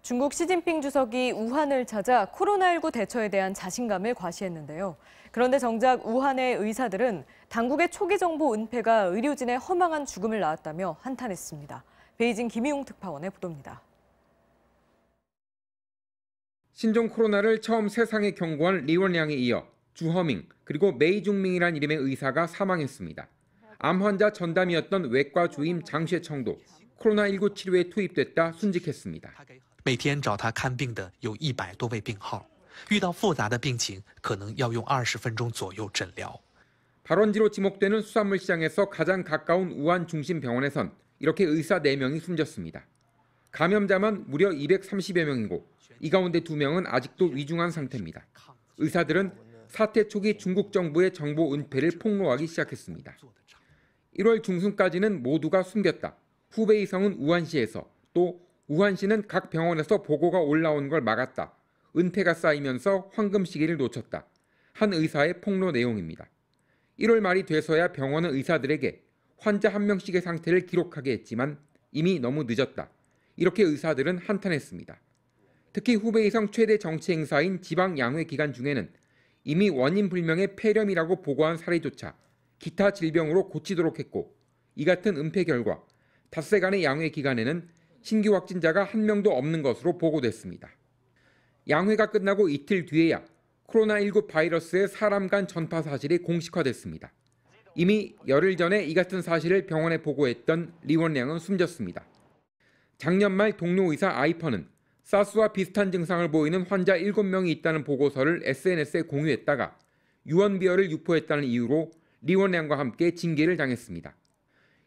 중국 시진핑 주석이 우한을 찾아 코로나19 대처에 대한 자신감을 과시했는데요. 그런데 정작 우한의 의사들은 당국의 초기 정보 은폐가 의료진의 허망한 죽음을 낳았다며 한탄했습니다. 베이징 김희용 특파원의 보도입니다. 신종 코로나를 처음 세상에 경고한 리원량에 이어 주허밍 그리고 메이중밍이란 이름의 의사가 사망했습니다. 암 환자 전담이었던 외과 주임 장쉐청도 코로나19 치료에 투입됐다 순직했습니다. 每天找他看病的有100多位病号，遇到复杂的病情，可能要用20分钟左右诊疗。 발원지로 지목되는 수산물 시장에서 가장 가까운 우한 중심 병원에선 이렇게 의사 4명이 숨졌습니다. 감염자만 무려 230여 명이고 이 가운데 2명은 아직도 위중한 상태입니다. 의사들은 사태 초기 중국 정부의 정보 은폐를 폭로하기 시작했습니다. 1월 중순까지는 모두가 숨겼다. 후베이성은 우한시에서 또 우한시는 각 병원에서 보고가 올라온 걸 막았다. 은폐가 쌓이면서 황금 시기를 놓쳤다. 한 의사의 폭로 내용입니다. 1월 말이 돼서야 병원은 의사들에게 환자 1명씩의 상태를 기록하게 했지만 이미 너무 늦었다. 이렇게 의사들은 한탄했습니다. 특히 후베이성 최대 정치 행사인 지방 양회 기간 중에는 이미 원인 불명의 폐렴이라고 보고한 사례조차 기타 질병으로 고치도록 했고 이 같은 은폐 결과 닷새간의 양회 기간에는 신규 확진자가 1명도 없는 것으로 보고됐습니다. 양회가 끝나고 이틀 뒤에야 코로나19 바이러스의 사람 간 전파 사실이 공식화됐습니다. 이미 열흘 전에 이 같은 사실을 병원에 보고했던 리원량은 숨졌습니다. 작년 말 동료 의사 아이퍼는 사스와 비슷한 증상을 보이는 환자 7명이 있다는 보고서를 SNS에 공유했다가 유언비어를 유포했다는 이유로 리원량과 함께 징계를 당했습니다.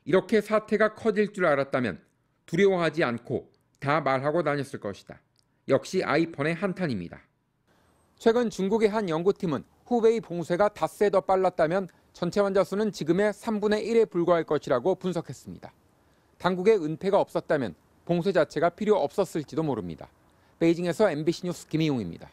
이렇게 사태가 커질 줄 알았다면 두려워하지 않고 다 말하고 다녔을 것이다. 역시 아이펀의 한탄입니다. 최근 중국의 한 연구팀은 후베이 봉쇄가 닷새 더 빨랐다면 전체 환자 수는 지금의 3분의 1에 불과할 것이라고 분석했습니다. 당국의 은폐가 없었다면 봉쇄 자체가 필요 없었을지도 모릅니다. 베이징에서 MBC 뉴스 김희용입니다.